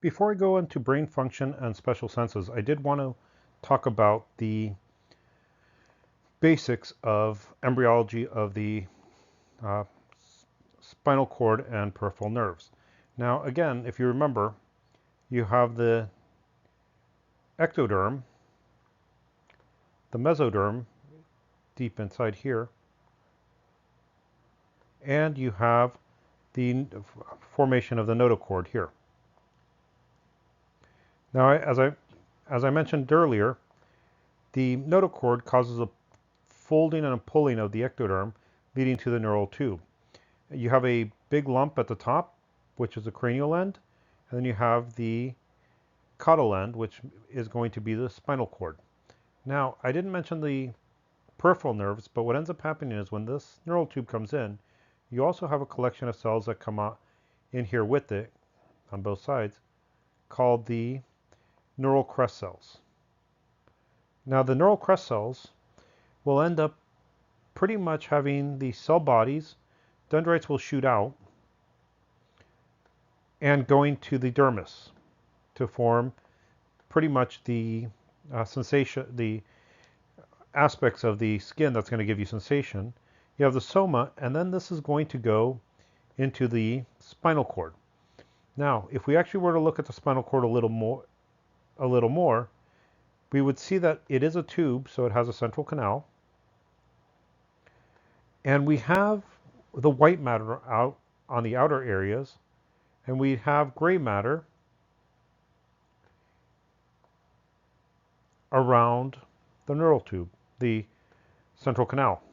Before I go into brain function and special senses, I did want to talk about the basics of embryology of the uh, spinal cord and peripheral nerves. Now, again, if you remember, you have the ectoderm, the mesoderm deep inside here, and you have the formation of the notochord here. Now, as I mentioned earlier, the notochord causes a folding and a pulling of the ectoderm, leading to the neural tube. You have a big lump at the top, which is the cranial end, and then you have the caudal end, which is going to be the spinal cord. Now, I didn't mention the peripheral nerves, but what ends up happening is when this neural tube comes in, you also have a collection of cells that come out in here with it on both sides, called the neural crest cells. Now, the neural crest cells will end up pretty much having the cell bodies. Dendrites will shoot out and going to the dermis to form pretty much the sensation, the aspects of the skin that's going to give you sensation. You have the soma, and then this is going to go into the spinal cord. Now, if we actually were to look at the spinal cord a little more, we would see that it is a tube, so it has a central canal. And we have the white matter out on the outer areas, and we have gray matter around the neural tube, the central canal.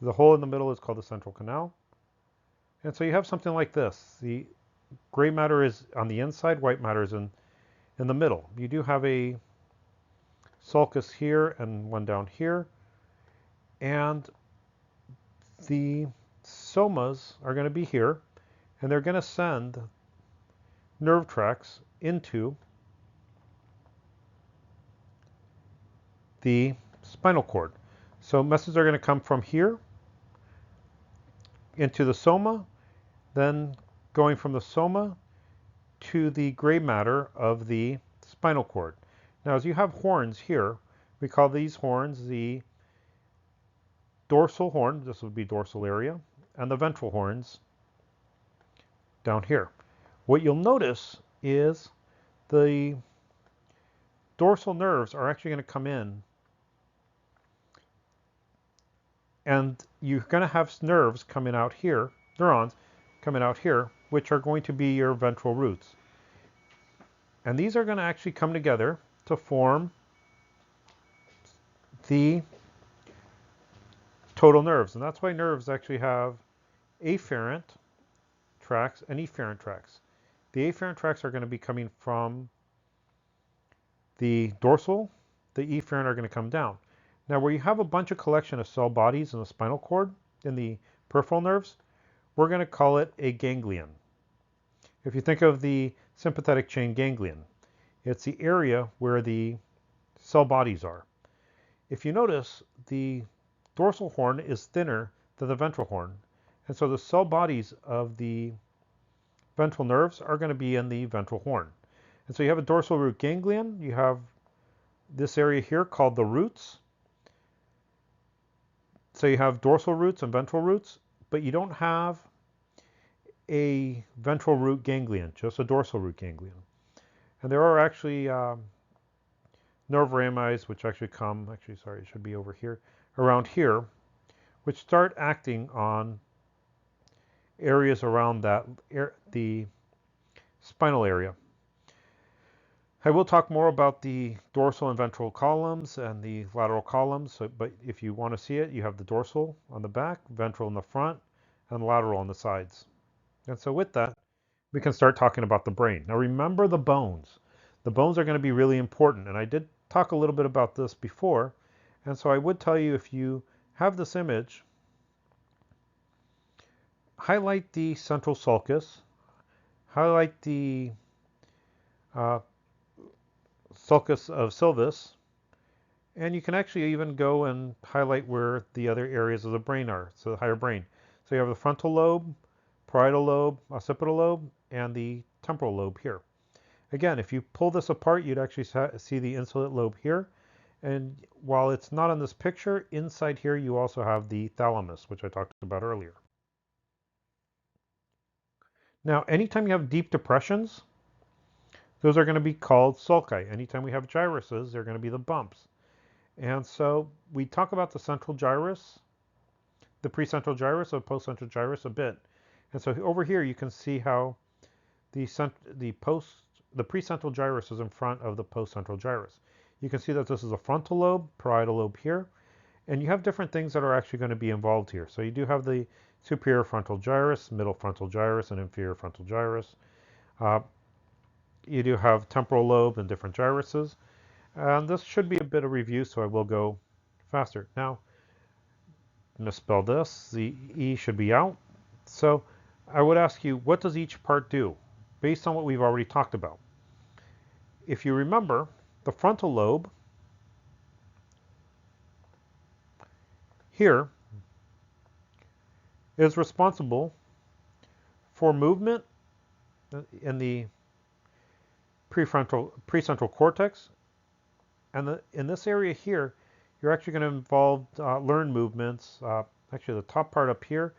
The hole in the middle is called the central canal. And so you have something like this. The gray matter is on the inside, white matter is in the middle. You do have a sulcus here and one down here. And the somas are going to be here, and they're going to send nerve tracts into the spinal cord. So messages are going to come from here into the soma, then going from the soma to the gray matter of the spinal cord. Now, as you have horns here, we call these horns the dorsal horn, this would be dorsal area, and the ventral horns down here. What you'll notice is the dorsal nerves are actually going to come in, and you're going to have nerves coming out here, neurons coming out here, which are going to be your ventral roots. And these are going to actually come together to form the total nerves. And that's why nerves actually have afferent tracts and efferent tracts. The afferent tracts are going to be coming from the dorsal. The efferent are going to come down. Now, where you have a bunch of collection of cell bodies in the spinal cord, in the peripheral nerves, we're going to call it a ganglion. If you think of the sympathetic chain ganglion, it's the area where the cell bodies are. If you notice, the dorsal horn is thinner than the ventral horn, and so the cell bodies of the ventral nerves are going to be in the ventral horn. And so you have a dorsal root ganglion, you have this area here called the roots. So you have dorsal roots and ventral roots, but you don't have a ventral root ganglion, just a dorsal root ganglion. And there are actually nerve rami, which actually come, it should be over here, around here, which start acting on areas around that, the spinal area. I will talk more about the dorsal and ventral columns and the lateral columns, but if you want to see it, you have the dorsal on the back, ventral in the front, and lateral on the sides. And so with that, we can start talking about the brain. Now remember the bones. The bones are going to be really important, and I did talk a little bit about this before, and so I would tell you, if you have this image, highlight the central sulcus, highlight the sulcus of Sylvis, and you can actually even go and highlight where the other areas of the brain are, so the higher brain. So you have the frontal lobe, parietal lobe, occipital lobe, and the temporal lobe here. Again, if you pull this apart, you'd actually see the insolent lobe here. And while it's not on this picture, inside here you also have the thalamus, which I talked about earlier. Now, anytime you have deep depressions, those are going to be called sulci. Anytime we have gyruses, they're going to be the bumps. And so we talk about the central gyrus, the precentral gyrus, or postcentral gyrus a bit. And so over here you can see how the precentral gyrus is in front of the postcentral gyrus. You can see that this is a frontal lobe, parietal lobe here, and you have different things that are actually going to be involved here. So you do have the superior frontal gyrus, middle frontal gyrus, and inferior frontal gyrus. You do have temporal lobe and different gyruses. And this should be a bit of review, so I will go faster. Now, misspell this. The E should be out. So I would ask you, what does each part do based on what we've already talked about? If you remember, the frontal lobe here is responsible for movement in the precentral cortex. And in this area here, you're actually going to involve learn movements. Actually, the top part up here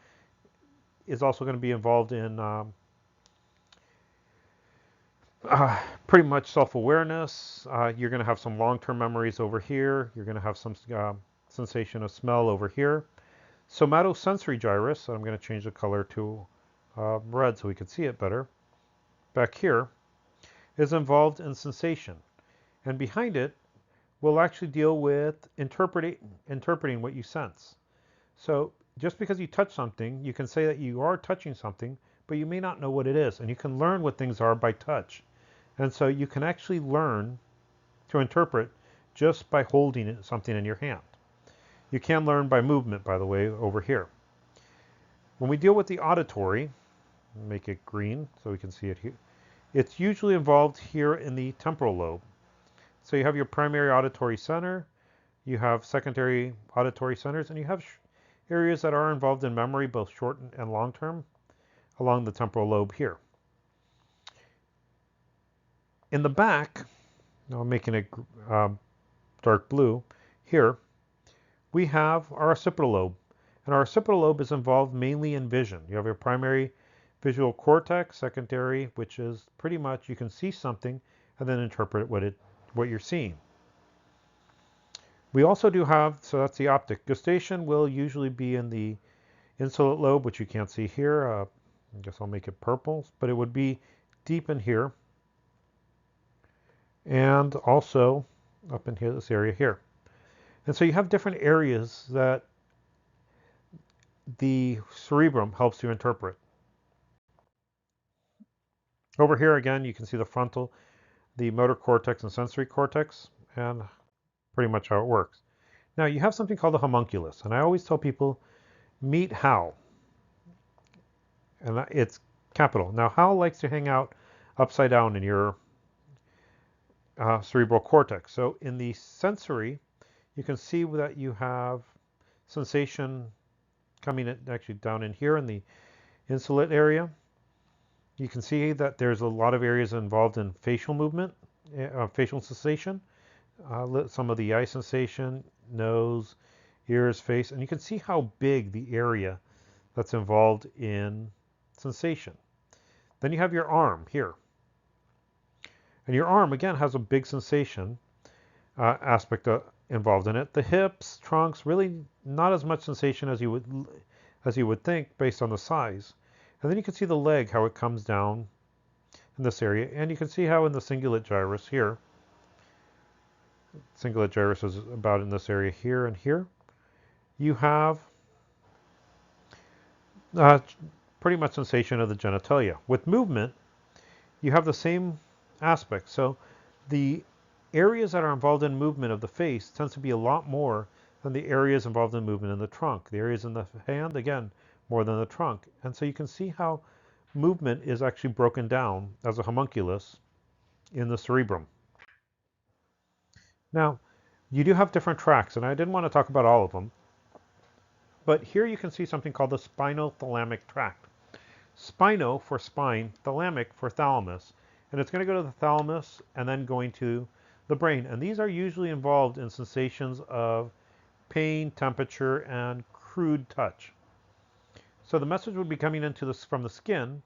is also going to be involved in pretty much self-awareness. You're going to have some long-term memories over here. You're going to have some sensation of smell over here. Somatosensory gyrus, I'm going to change the color to red so we can see it better, back here, is involved in sensation. And behind it, we'll actually deal with interpreting what you sense. So just because you touch something, you can say that you are touching something, but you may not know what it is. And you can learn what things are by touch. And so you can actually learn to interpret just by holding something in your hand. You can learn by movement, by the way, over here. When we deal with the auditory, make it green so we can see it here, it's usually involved here in the temporal lobe. So you have your primary auditory center, you have secondary auditory centers, and you have areas that are involved in memory, both short and long term, along the temporal lobe here. In the back, now I'm making it dark blue, here we have our occipital lobe. And our occipital lobe is involved mainly in vision. You have your primary visual cortex, secondary, which is pretty much you can see something and then interpret what you're seeing. We also do have, so that's the optic. Gustation will usually be in the insolent lobe, which you can't see here. I guess I'll make it purple, but it would be deep in here. And also up in here, this area here. And so you have different areas that the cerebrum helps you interpret. Over here again, you can see the frontal, the motor cortex and sensory cortex, and pretty much how it works. Now you have something called a homunculus, and I always tell people, meet Hal. And it's capital. Now Hal likes to hang out upside down in your cerebral cortex. So in the sensory, you can see that you have sensation coming in, actually down in here in the insolent area. You can see that there's a lot of areas involved in facial movement, facial sensation, some of the eye sensation, nose, ears, face, and you can see how big the area that's involved in sensation. Then you have your arm here. And your arm, again, has a big sensation aspect involved in it. The hips, trunks, really not as much sensation as you would think based on the size. And then you can see the leg, how it comes down in this area. And you can see how in the cingulate gyrus here, cingulate gyrus is about in this area here and here, you have pretty much sensation of the genitalia. With movement, you have the same aspect. So the areas that are involved in movement of the face tends to be a lot more than the areas involved in movement in the trunk. The areas in the hand, again, more than the trunk. And so you can see how movement is actually broken down as a homunculus in the cerebrum. Now, you do have different tracts, and I didn't want to talk about all of them, but here you can see something called the spinothalamic tract. Spino for spine, thalamic for thalamus, and it's going to go to the thalamus and then going to the brain. And these are usually involved in sensations of pain, temperature, and crude touch. So the message would be coming into this from the skin,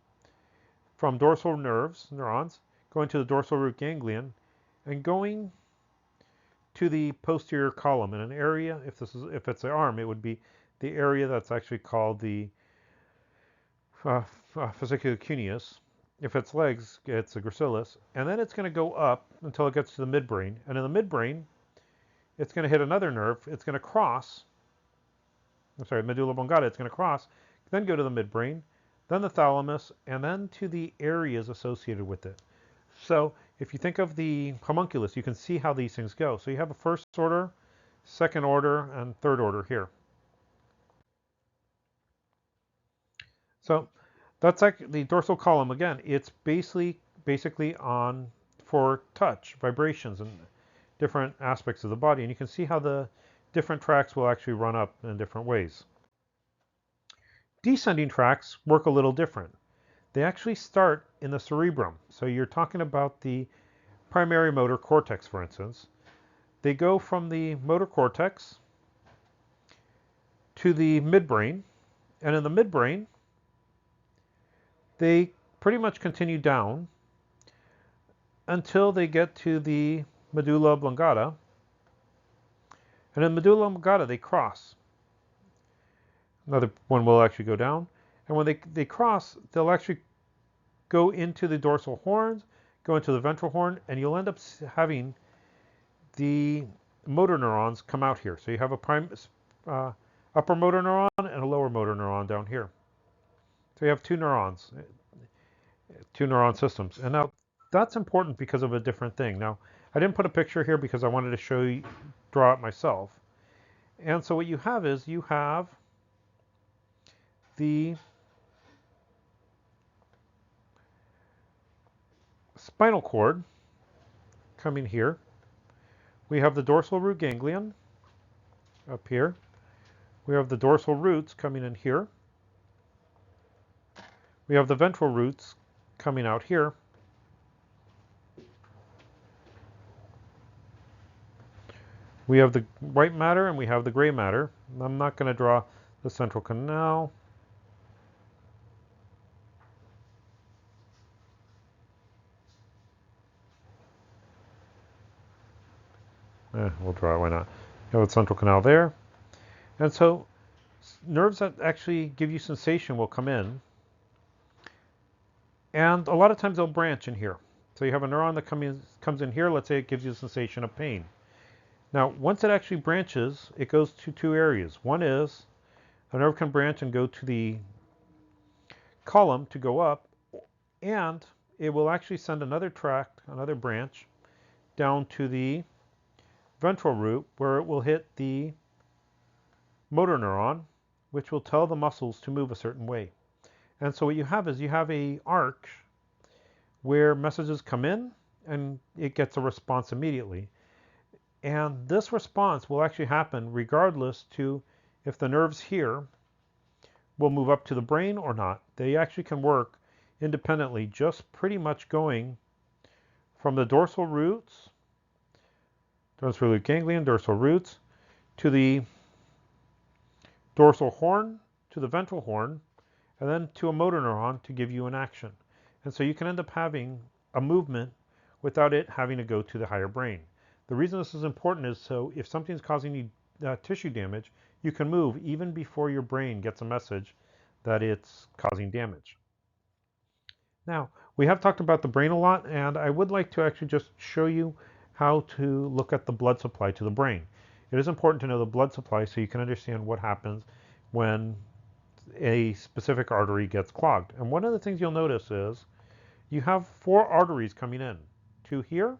from dorsal neurons, going to the dorsal root ganglion, and going to the posterior column in an area. If it's an arm, it would be the area that's actually called the fasciculocuneus. If it's legs, it's the gracilis, and then it's going to go up until it gets to the midbrain. And in the midbrain, it's going to hit another nerve. It's going to cross. I'm sorry, medulla oblongata. It's going to cross, then go to the midbrain, then the thalamus, and then to the areas associated with it. So if you think of the homunculus, you can see how these things go. So you have a first order, second order, and third order here. So that's like the dorsal column. Again, it's basically on for touch, vibrations, and different aspects of the body. And you can see how the different tracts will actually run up in different ways. Descending tracts work a little different. They actually start in the cerebrum. So you're talking about the primary motor cortex, for instance. They go from the motor cortex to the midbrain, and in the midbrain, they pretty much continue down until they get to the medulla oblongata. And in medulla oblongata, they cross. Another one will actually go down. And when they cross, they'll actually go into the dorsal horns, go into the ventral horn, and you'll end up having the motor neurons come out here. So you have a upper motor neuron and a lower motor neuron down here. So you have two neuron systems. And now that's important because of a different thing. Now, I didn't put a picture here because I wanted to draw it myself. And so what you have is you have the spinal cord coming here. We have the dorsal root ganglion up here. We have the dorsal roots coming in here. We have the ventral roots coming out here. We have the white matter and we have the gray matter. I'm not going to draw the central canal. We'll draw it, why not? You have the central canal there. And so nerves that actually give you sensation will come in. And a lot of times they'll branch in here. So you have a neuron that comes in here. Let's say it gives you a sensation of pain. Now, once it actually branches, it goes to two areas. One is a nerve can branch and go to the column to go up, and it will actually send another tract, another branch, down to the ventral root, where it will hit the motor neuron, which will tell the muscles to move a certain way. And so what you have is you have an arc where messages come in and it gets a response immediately. And this response will actually happen regardless to if the nerves here will move up to the brain or not. They actually can work independently, just pretty much going from the dorsal roots, dorsal root ganglion, dorsal roots, to the dorsal horn, to the ventral horn, and then to a motor neuron to give you an action. And so you can end up having a movement without it having to go to the higher brain. The reason this is important is so if something's causing you tissue damage, you can move even before your brain gets a message that it's causing damage. Now, we have talked about the brain a lot, and I would like to actually just show you how to look at the blood supply to the brain. It is important to know the blood supply so you can understand what happens when a specific artery gets clogged. And one of the things you'll notice is you have 4 arteries coming in, 2 here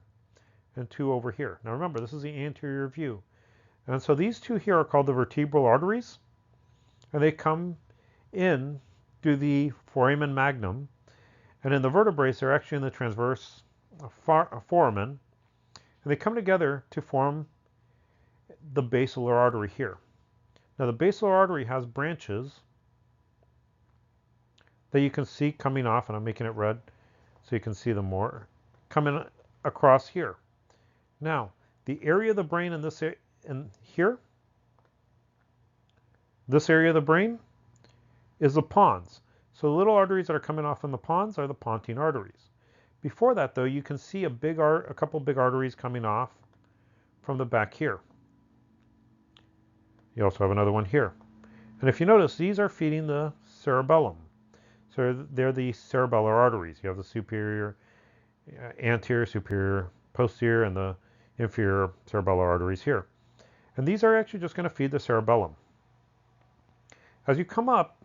and 2 over here. Now remember, this is the anterior view. And so these 2 here are called the vertebral arteries, and they come in through the foramen magnum. And in the vertebrae, they're actually in the transverse foramen, and they come together to form the basilar artery here. Now the basilar artery has branches that you can see coming off, and I'm making it red so you can see them more. coming across here. Now, the area of the brain in this in here, this area of the brain is the pons. So the little arteries that are coming off in the pons are the pontine arteries. Before that, though, you can see a couple big arteries coming off from the back here. You also have another one here. And if you notice, these are feeding the cerebellum. So they're the cerebellar arteries. You have the superior, anterior, superior, posterior, and the inferior cerebellar arteries here. And these are actually just going to feed the cerebellum. As you come up,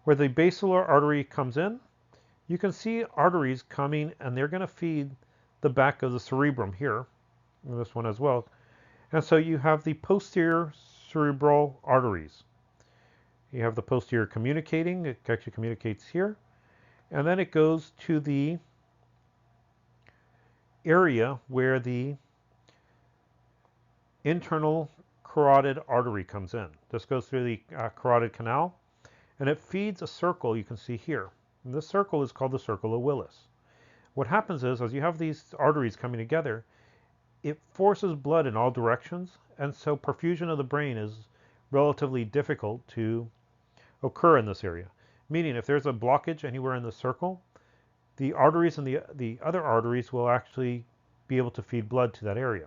where the basilar artery comes in, you can see arteries coming, and they're going to feed the back of the cerebrum here, and this one as well. And so you have the posterior cerebral arteries. You have the posterior communicating, it actually communicates here, and then it goes to the area where the internal carotid artery comes in. This goes through the carotid canal, and it feeds a circle you can see here. And this circle is called the circle of Willis. What happens is, as you have these arteries coming together, it forces blood in all directions, and so perfusion of the brain is relatively difficult to occur in this area. Meaning, if there's a blockage anywhere in the circle, the arteries and the other arteries will actually be able to feed blood to that area.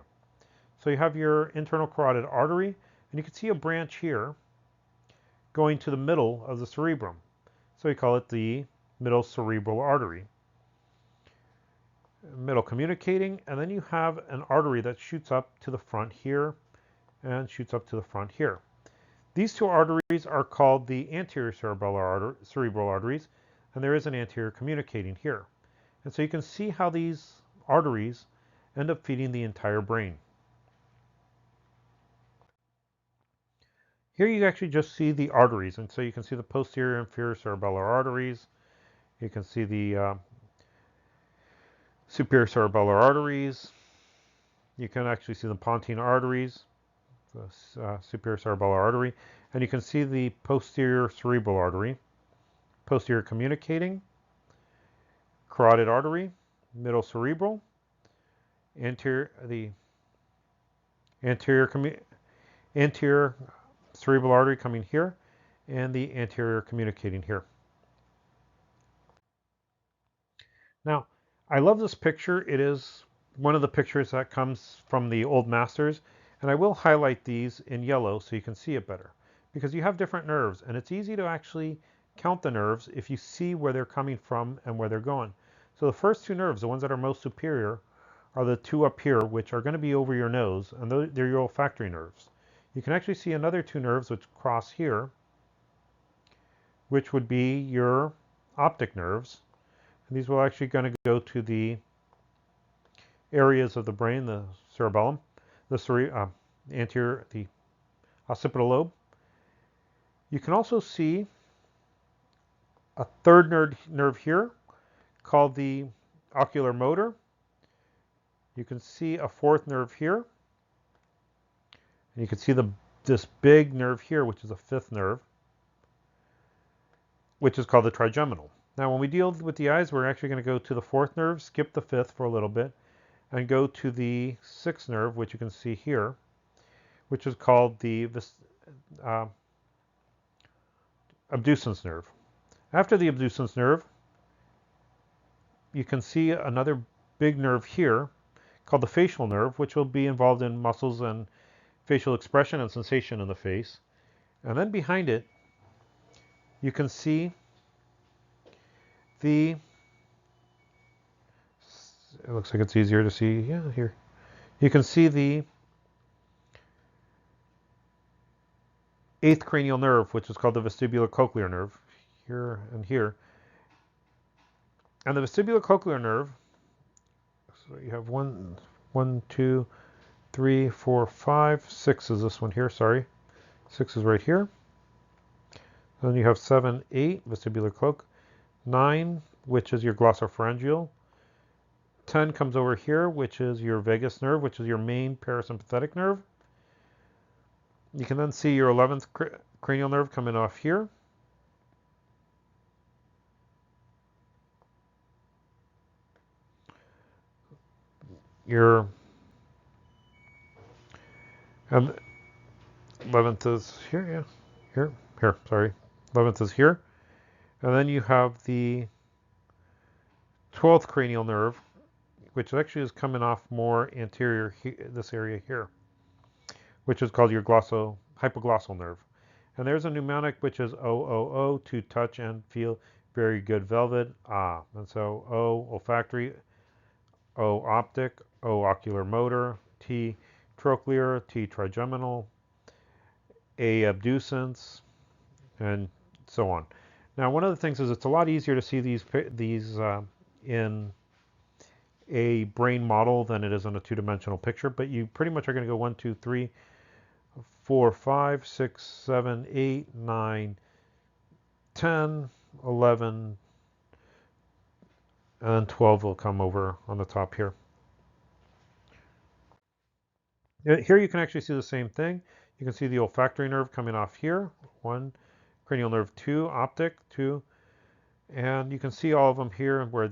So you have your internal carotid artery, and you can see a branch here going to the middle of the cerebrum. So we call it the middle cerebral artery. Middle communicating, and then you have an artery that shoots up to the front here and shoots up to the front here. These two arteries are called the anterior cerebral arteries, and there is an anterior communicating here. And so you can see how these arteries end up feeding the entire brain. Here you actually just see the arteries, and so you can see the posterior and inferior cerebellar arteries. You can see the superior cerebellar arteries. You can actually see the pontine arteries, the superior cerebellar artery, and you can see the posterior cerebral artery, posterior communicating, carotid artery, middle cerebral, anterior cerebral artery coming here, and the anterior communicating here. Now, I love this picture. It is one of the pictures that comes from the old masters, and I will highlight these in yellow so you can see it better, because you have different nerves, and it's easy to actually count the nerves if you see where they're coming from and where they're going. So the first two nerves, the ones that are most superior, are the two up here, which are going to be over your nose, and they're your olfactory nerves. You can actually see another two nerves which cross here, which would be your optic nerves. And these will actually going to go to the areas of the brain, the cerebellum, the anterior, the occipital lobe. You can also see a third nerve here called the ocular motor. You can see a fourth nerve here. And you can see this big nerve here, which is a fifth nerve, which is called the trigeminal. Now, when we deal with the eyes, we're actually going to go to the fourth nerve, skip the fifth for a little bit, and go to the sixth nerve, which you can see here, which is called the abducens nerve. After the abducens nerve, you can see another big nerve here called the facial nerve, which will be involved in muscles and facial expression and sensation in the face. And then behind it, you can see it looks like it's easier to see, yeah, here. You can see the eighth cranial nerve, which is called the vestibulocochlear nerve, here and here. And the vestibulocochlear nerve, so you have 1, 2, 3, 4, 5, 6 is this one here, sorry. 6 is right here. Then you have 7, 8, vestibular cloak. 9, which is your glossopharyngeal. 10 comes over here, which is your vagus nerve, which is your main parasympathetic nerve. You can then see your 11th cranial nerve coming off here. your and 11th is here, yeah, here, sorry. 11th is here. And then you have the 12th cranial nerve, which actually is coming off more anterior, this area here, which is called your hypoglossal nerve. And there's a mnemonic which is O, to touch and feel very good velvet. And so O, olfactory, O, optic, O, ocular motor, T, trochlear, T, trigeminal, A, abducens, and so on. Now, one of the things is it's a lot easier to see these in a brain model than it is in a two-dimensional picture, but you pretty much are going to go 1, 2, 3, 4, 5, 6, 7, 8, 9, 10, 11, and 12 will come over on the top here. Here you can actually see the same thing. You can see the olfactory nerve coming off here, 1, cranial nerve 2, optic 2, and you can see all of them here where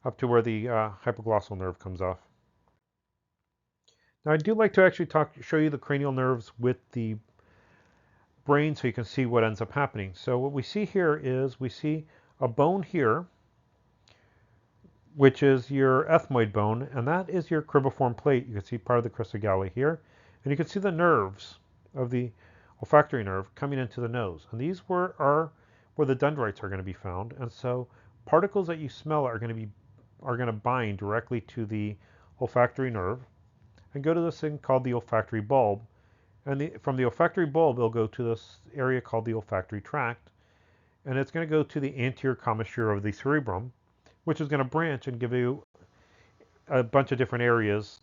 up to where the hypoglossal nerve comes off. Now I do like to actually show you the cranial nerves with the brain so you can see what ends up happening. So what we see here is we see a bone here, which is your ethmoid bone, and that is your cribriform plate. You can see part of the crista galli here, and you can see the nerves of the olfactory nerve coming into the nose. And these are where the dendrites are going to be found. And so particles that you smell are going to bind directly to the olfactory nerve and go to this thing called the olfactory bulb. And from the olfactory bulb, it'll go to this area called the olfactory tract, and it's going to go to the anterior commissure of the cerebrum, which is going to branch and give you a bunch of different areas.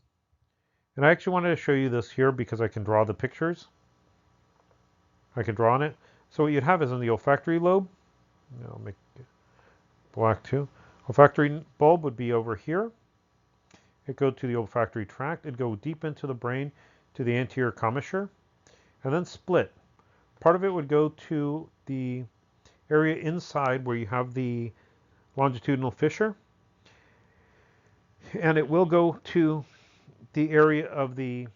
And I actually wanted to show you this here because I can draw the pictures. I can draw on it. So what you'd have is in the olfactory lobe, I'll make it black too. Olfactory bulb would be over here. It'd go to the olfactory tract. It'd go deep into the brain to the anterior commissure and then split. Part of it would go to the area inside where you have the longitudinal fissure, and it will go to the area of the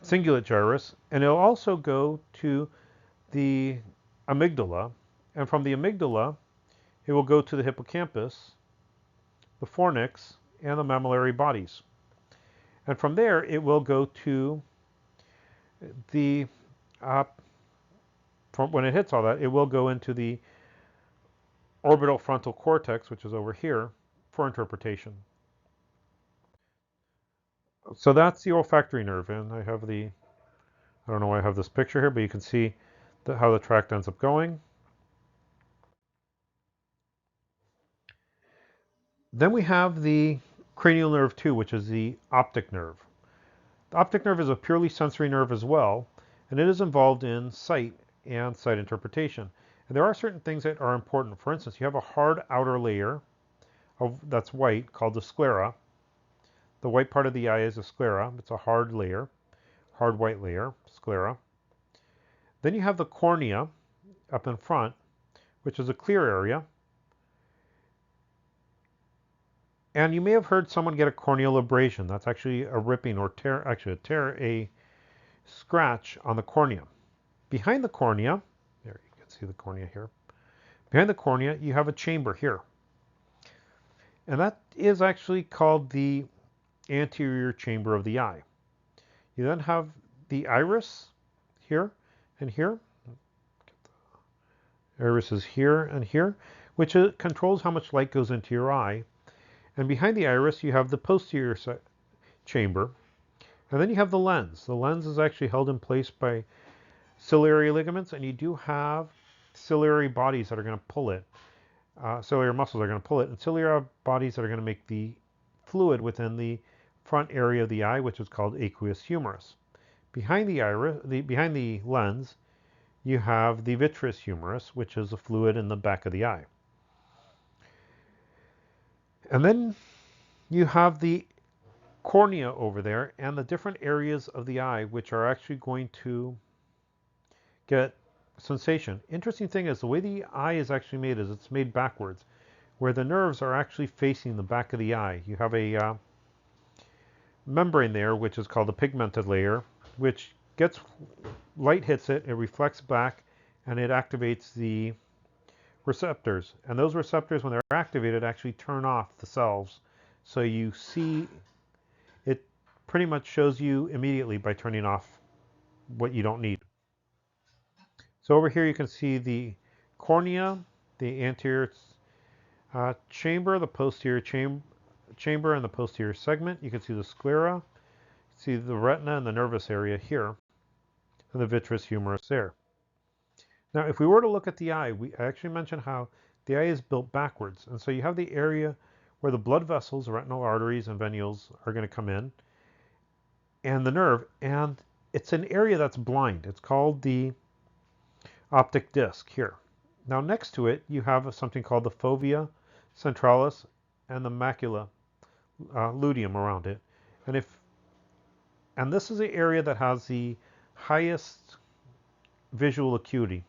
cingulate gyrus, and it'll also go to the amygdala, and from the amygdala it will go to the hippocampus, the fornix, and the mammillary bodies. And from there it will go to the when it hits all that, it will go into the orbital frontal cortex, which is over here, for interpretation. So that's the olfactory nerve, and I don't know why I have this picture here, but you can see how the tract ends up going. Then we have the cranial nerve 2, which is the optic nerve. The optic nerve is a purely sensory nerve as well, and it is involved in sight and sight interpretation. And there are certain things that are important. For instance, you have a hard outer layer that's white called the sclera. The white part of the eye is a sclera. It's a hard layer, hard white layer, sclera. Then you have the cornea up in front, which is a clear area. And you may have heard someone get a corneal abrasion. That's actually a ripping or tear, a scratch on the cornea. Behind the cornea, there you can see the cornea here. Behind the cornea, you have a chamber here. And that is actually called the anterior chamber of the eye. You then have the iris here and here. Iris is here and here, which controls how much light goes into your eye. And behind the iris, you have the posterior chamber. And then you have the lens. The lens is actually held in place by ciliary ligaments, and you do have ciliary bodies that are going to pull it. Ciliary muscles are going to pull it, and ciliary bodies that are going to make the fluid within the front area of the eye, which is called aqueous humorous. Behind the lens, you have the vitreous humerus, which is the fluid in the back of the eye. And then you have the cornea over there and the different areas of the eye which are actually going to get sensation. Interesting thing is the way the eye is actually made is it's made backwards. where the nerves are actually facing the back of the eye. You have a membrane there, which is called the pigmented layer, which gets light hits it, it reflects back, and it activates the receptors. And those receptors, when they're activated, actually turn off the cells. So you see it pretty much shows you immediately by turning off what you don't need. So over here you can see the cornea, the anterior chamber, the posterior chamber, and the posterior segment. You can see the sclera, see the retina and the nervous area here, and the vitreous humerus there. Now, if we were to look at the eye, I actually mentioned how the eye is built backwards. And so you have the area where the blood vessels, retinal arteries, and venules are going to come in, and the nerve. And it's an area that's blind. It's called the optic disc here. Now, next to it, you have something called the fovea centralis and the macula luteum around it. And this is the area that has the highest visual acuity.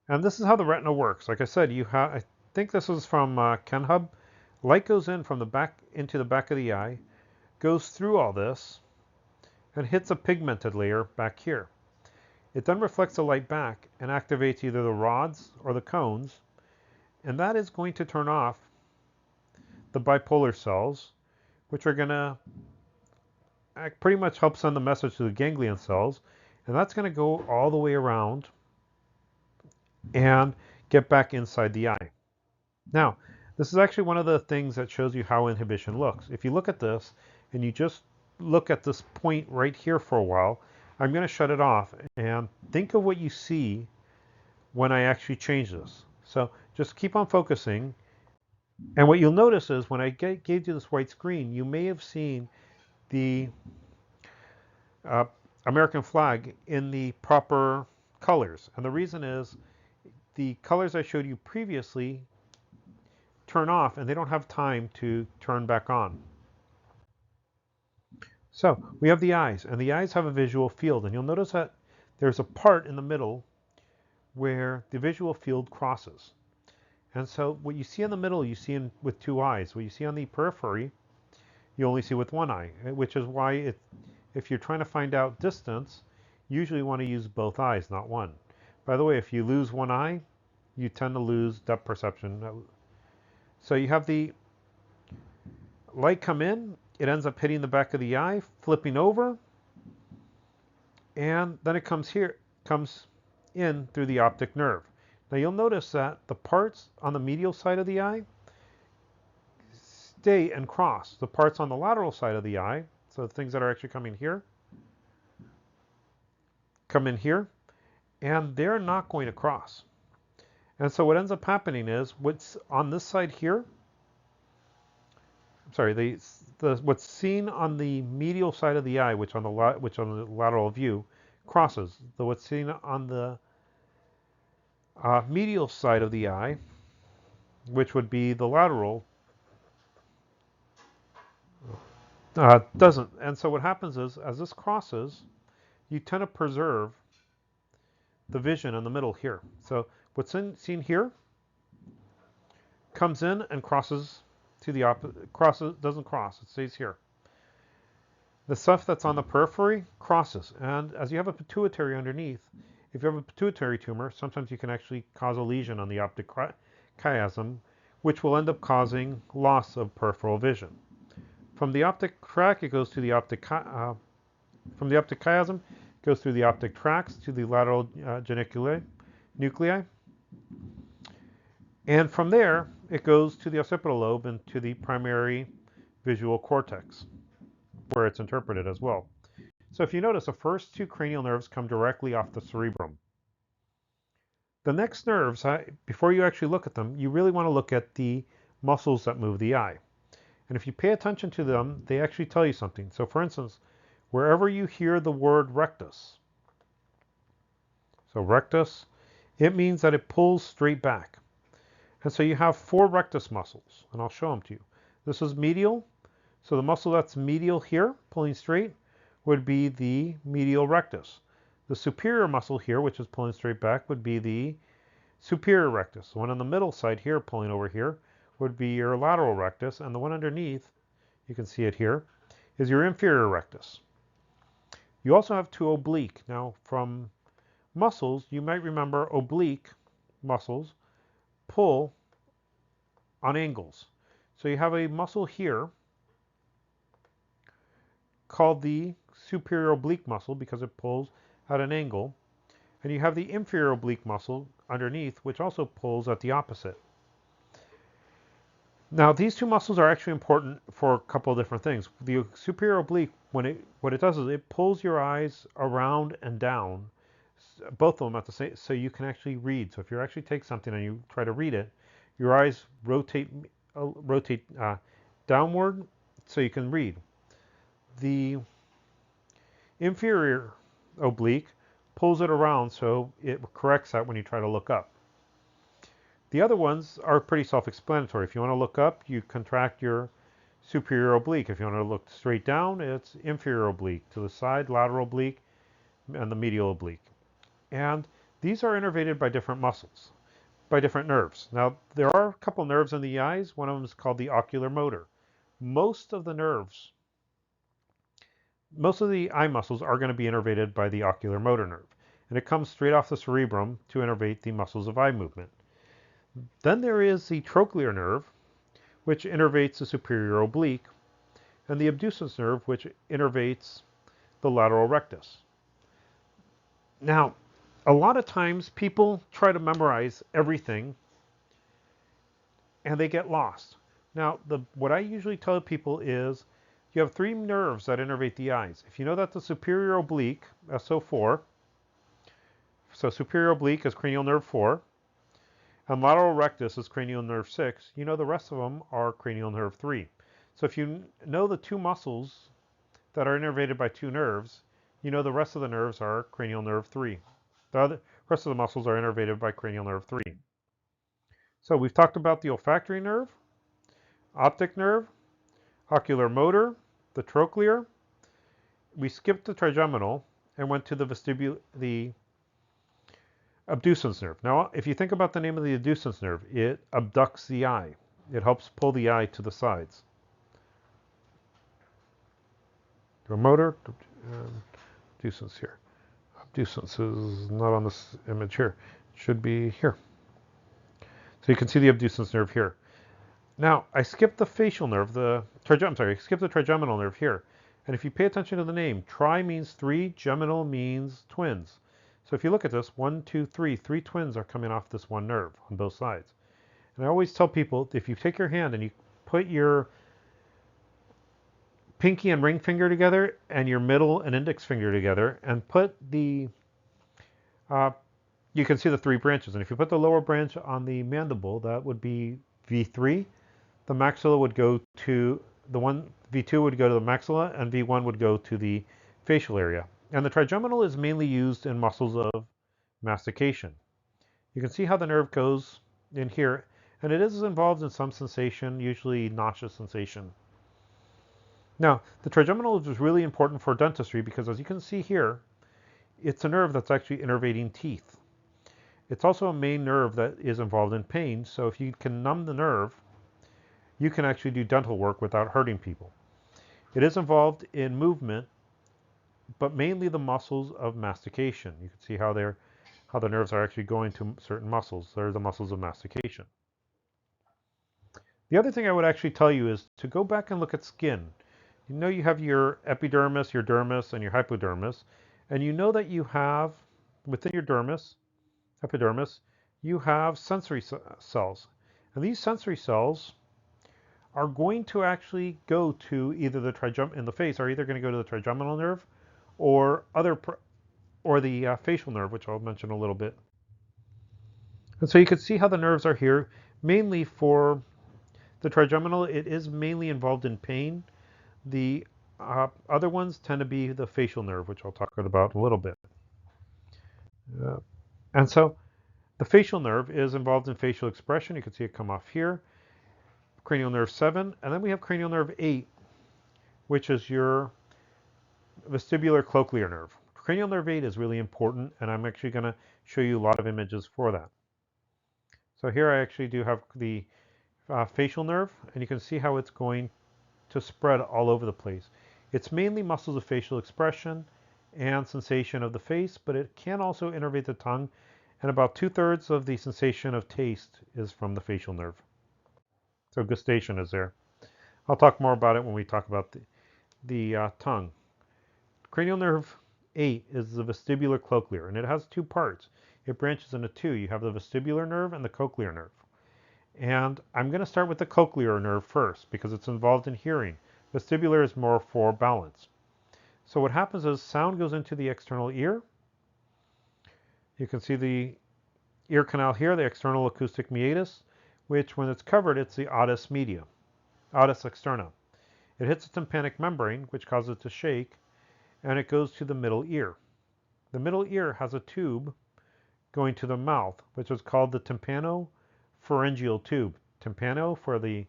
And this is how the retina works. Like I said, I think this is from Ken Hub. Light goes in from the back into the back of the eye, goes through all this, and hits a pigmented layer back here. It then reflects the light back and activates either the rods or the cones, and that is going to turn off the bipolar cells, which are going to pretty much help send the message to the ganglion cells, and that's going to go all the way around and get back inside the eye. Now, this is actually one of the things that shows you how inhibition looks. If you look at this and you just look at this point right here for a while, I'm going to shut it off and think of what you see when I actually change this. So just keep on focusing. And what you'll notice is when I gave you this white screen, you may have seen the American flag in the proper colors. And the reason is the colors I showed you previously turn off and they don't have time to turn back on. So we have the eyes, and the eyes have a visual field, and you'll notice that there's a part in the middle where the visual field crosses. And so what you see in the middle, you see with two eyes. What you see on the periphery, you only see with one eye, which is why if you're trying to find out distance, you usually want to use both eyes, not one. By the way, if you lose one eye, you tend to lose depth perception. So you have the light come in, it ends up hitting the back of the eye, flipping over, and then it comes in through the optic nerve. Now you'll notice that the parts on the medial side of the eye stay and cross. The parts on the lateral side of the eye, so the things that are actually coming here, come in here, and they're not going to cross. And so what ends up happening is what's on this side here, what's seen on the medial side of the eye, which on the lateral view, crosses. What's seen on the medial side of the eye, which would be the lateral, doesn't. And so what happens is, as this crosses, you tend to preserve the vision in the middle here. So what's seen here comes in and crosses to the opposite. Doesn't cross. It stays here. The stuff that's on the periphery crosses. And as you have a pituitary underneath, if you have a pituitary tumor, sometimes you can actually cause a lesion on the optic chiasm, which will end up causing loss of peripheral vision. From the optic tract, it goes to the optic from the optic chiasm, it goes through the optic tracts to the lateral nuclei. And from there, it goes to the occipital lobe and to the primary visual cortex, where it's interpreted as well. So if you notice, the first two cranial nerves come directly off the cerebrum. The next nerves, before you actually look at them, you really want to look at the muscles that move the eye. And if you pay attention to them, they actually tell you something. So for instance, wherever you hear the word rectus, so rectus, it means that it pulls straight back. And so you have four rectus muscles, and I'll show them to you. This is medial. So the muscle that's medial here, pulling straight, would be the medial rectus. The superior muscle here, which is pulling straight back, would be the superior rectus. The one on the middle side here, pulling over here, would be your lateral rectus, and the one underneath, you can see it here, is your inferior rectus. You also have two oblique. Now, from muscles, you might remember oblique muscles pull on angles. So you have a muscle here called the superior oblique muscle because it pulls at an angle. And you have the inferior oblique muscle underneath, which also pulls at the opposite. Now, these two muscles are actually important for a couple of different things. The superior oblique, what it does is it pulls your eyes around and down, both of them at the same, so you can actually read. So if you actually take something and you try to read it, your eyes rotate downward so you can read. The inferior oblique pulls it around so it corrects that when you try to look up. The other ones are pretty self-explanatory. If you want to look up, you contract your superior oblique. If you want to look straight down, it's inferior oblique. To the side, lateral oblique, and the medial oblique. And these are innervated by different muscles, by different nerves. Now, there are a couple nerves in the eyes. One of them is called the ocular motor. Most of the eye muscles are going to be innervated by the ocular motor nerve. And it comes straight off the cerebrum to innervate the muscles of eye movement. Then there is the trochlear nerve, which innervates the superior oblique, and the abducens nerve, which innervates the lateral rectus. Now, a lot of times people try to memorize everything and they get lost. Now, what I usually tell people is you have three nerves that innervate the eyes. If you know that the superior oblique, SO4, so superior oblique is cranial nerve 4, and lateral rectus is cranial nerve 6, you know the rest of them are cranial nerve 3. So if you know the two muscles that are innervated by two nerves, you know the rest of the nerves are cranial nerve 3. The rest of the muscles are innervated by cranial nerve 3. So we've talked about the olfactory nerve, optic nerve, ocular motor, the trochlear. We skipped the trigeminal and went to the abducens nerve. Now, if you think about the name of the abducens nerve, it abducts the eye. It helps pull the eye to the sides. The motor, abducens here. Abducens is not on this image here. It should be here. So you can see the abducens nerve here. Now, I skipped the facial nerve, I skipped the trigeminal nerve here. And if you pay attention to the name, tri means three, geminal means twins. So if you look at this, 1, 2, 3, three twins are coming off this one nerve on both sides. And I always tell people, if you take your hand and you put your pinky and ring finger together and your middle and index finger together and put you can see the three branches. And if you put the lower branch on the mandible, that would be V3. The maxilla would go to V2 would go to the maxilla, and V1 would go to the facial area. And the trigeminal is mainly used in muscles of mastication. You can see how the nerve goes in here, and it is involved in some sensation, usually nauseous sensation. Now, the trigeminal is really important for dentistry because, as you can see here, it's a nerve that's actually innervating teeth. It's also a main nerve that is involved in pain, so if you can numb the nerve, you can actually do dental work without hurting people. It is involved in movement, but mainly the muscles of mastication. You can see how the nerves are actually going to certain muscles. They're the muscles of mastication. The other thing I would actually tell you is to go back and look at skin. You know you have your epidermis, your dermis, and your hypodermis, and you know that you have, within your epidermis, you have sensory cells. And these sensory cells are going to actually go to either the in the face are either going to go to the trigeminal nerve or the facial nerve, which I'll mention a little bit. And so you can see how the nerves are here. Mainly for the trigeminal, it is mainly involved in pain. The other ones tend to be the facial nerve, which I'll talk about in a little bit. And so the facial nerve is involved in facial expression. You can see it come off here. Cranial nerve 7, and then we have cranial nerve 8, which is your vestibulocochlear nerve. cranial nerve 8 is really important, and I'm actually going to show you a lot of images for that. So here I actually do have the facial nerve, and you can see how it's going to spread all over the place. It's mainly muscles of facial expression and sensation of the face, but it can also innervate the tongue, and about 2/3 of the sensation of taste is from the facial nerve. So gustation is there. I'll talk more about it when we talk about the tongue. Cranial nerve 8 is the vestibulocochlear, and it has two parts. It branches into two. You have the vestibular nerve and the cochlear nerve. And I'm going to start with the cochlear nerve first because it's involved in hearing. Vestibular is more for balance. So what happens is sound goes into the external ear. You can see the ear canal here, the external acoustic meatus, which when it's covered, it's the otis media, otis externa. It hits the tympanic membrane, which causes it to shake, and it goes to the middle ear. The middle ear has a tube going to the mouth, which is called the tympanopharyngeal tube. Tympano for the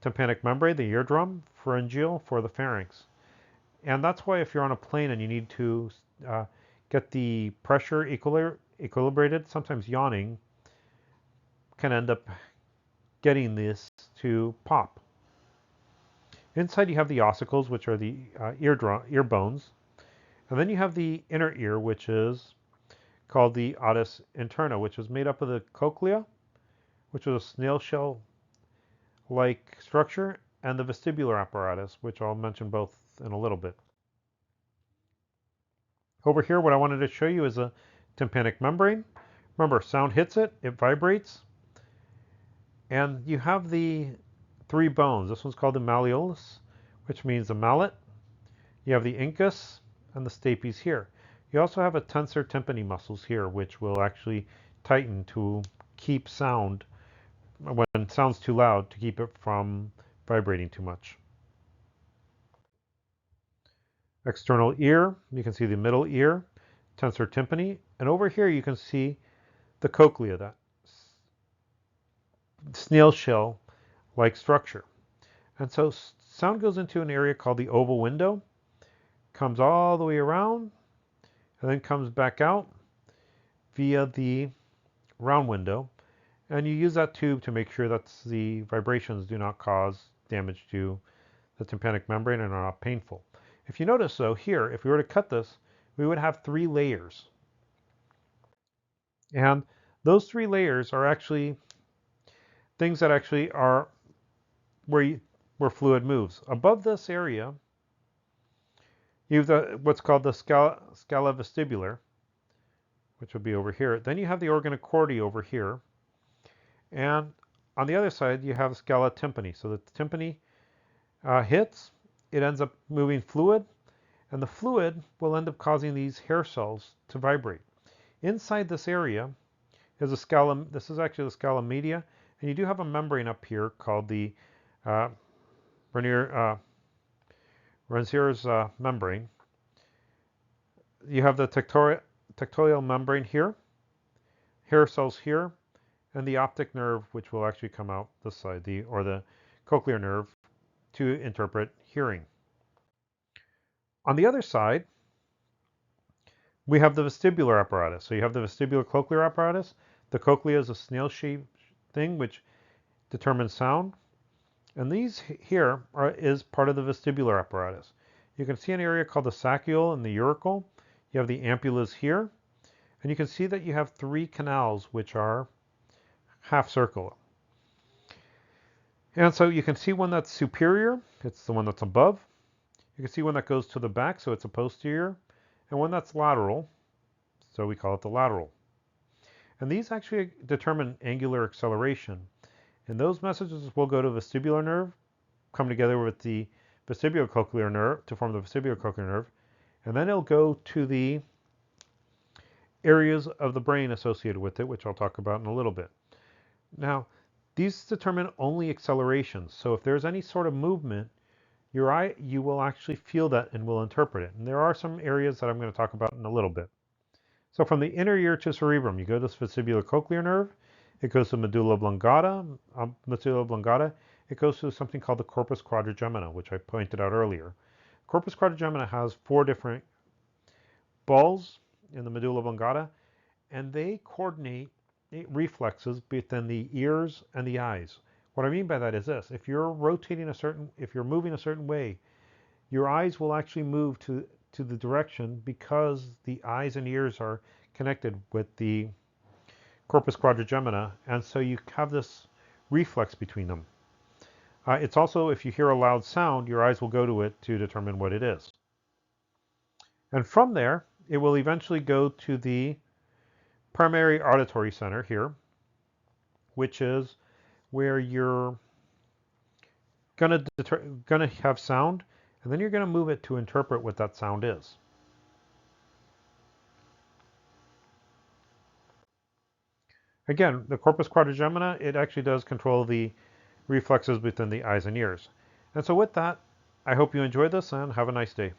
tympanic membrane, the eardrum, pharyngeal for the pharynx. And that's why if you're on a plane and you need to get the pressure equilibrated, sometimes yawning can end up getting this to pop. Inside you have the ossicles, which are the ear bones. And then you have the inner ear, which is called the otis interna, which is made up of the cochlea, which is a snail shell-like structure, and the vestibular apparatus, which I'll mention both in a little bit. Over here, what I wanted to show you is a tympanic membrane. Remember, sound hits it, it vibrates, and you have the three bones. This one's called the malleolus, which means the mallet. You have the incus and the stapes here. You also have a tensor tympani muscles here, which will actually tighten to keep sound, when sound's too loud, to keep it from vibrating too much. External ear, you can see the middle ear, tensor tympani, and over here you can see the cochlea, that snail shell like structure. And so sound goes into an area called the oval window, comes all the way around, and then comes back out via the round window. And you use that tube to make sure that the vibrations do not cause damage to the tympanic membrane and are not painful. If you notice, though, here, if we were to cut this, we would have 3 layers. And those 3 layers are actually things that actually are where fluid moves. Above this area, you have what's called the scala vestibular, which would be over here. Then you have the organa cordi over here. And on the other side, you have the scala tympani. So the tympani hits, it ends up moving fluid, and the fluid will end up causing these hair cells to vibrate. Inside this area is a scala. This is actually the scala media, and you do have a membrane up here called the Renzier's membrane. You have the tectorial membrane here, hair cells here, and the optic nerve, which will actually come out this side, the cochlear nerve, to interpret hearing. On the other side, we have the vestibular apparatus. So you have the vestibulocochlear apparatus. The cochlea is a snail-shaped thing which determines sound. And these here is part of the vestibular apparatus. You can see an area called the saccule and the auricle. You have the ampullas here. And you can see that you have 3 canals which are half circular. And so you can see one that's superior. It's the one that's above. You can see one that goes to the back, so it's a posterior. And one that's lateral, so we call it the lateral. And these actually determine angular acceleration. And those messages will go to vestibular nerve, come together with the vestibulocochlear nerve to form the vestibulocochlear nerve, and then it'll go to the areas of the brain associated with it, which I'll talk about in a little bit. Now, these determine only accelerations. So if there's any sort of movement, your eye, you will actually feel that and will interpret it. And there are some areas that I'm going to talk about in a little bit. So from the inner ear to cerebrum, you go to the vestibulocochlear nerve. It goes to medulla oblongata. It goes to something called the corpus quadrigemina, which I pointed out earlier. Corpus quadrigemina has 4 different balls in the medulla oblongata, and they coordinate reflexes within the ears and the eyes. What I mean by that is this: if you're moving a certain way, your eyes will actually move to the direction because the eyes and ears are connected with the corpus quadrigemina, and so you have this reflex between them. It's also, if you hear a loud sound, your eyes will go to it to determine what it is. And from there, it will eventually go to the primary auditory center here, which is where you're gonna have sound, and then you're gonna move it to interpret what that sound is. Again, the corpus quadrigemina, it actually does control the reflexes within the eyes and ears. And so with that, I hope you enjoyed this and have a nice day.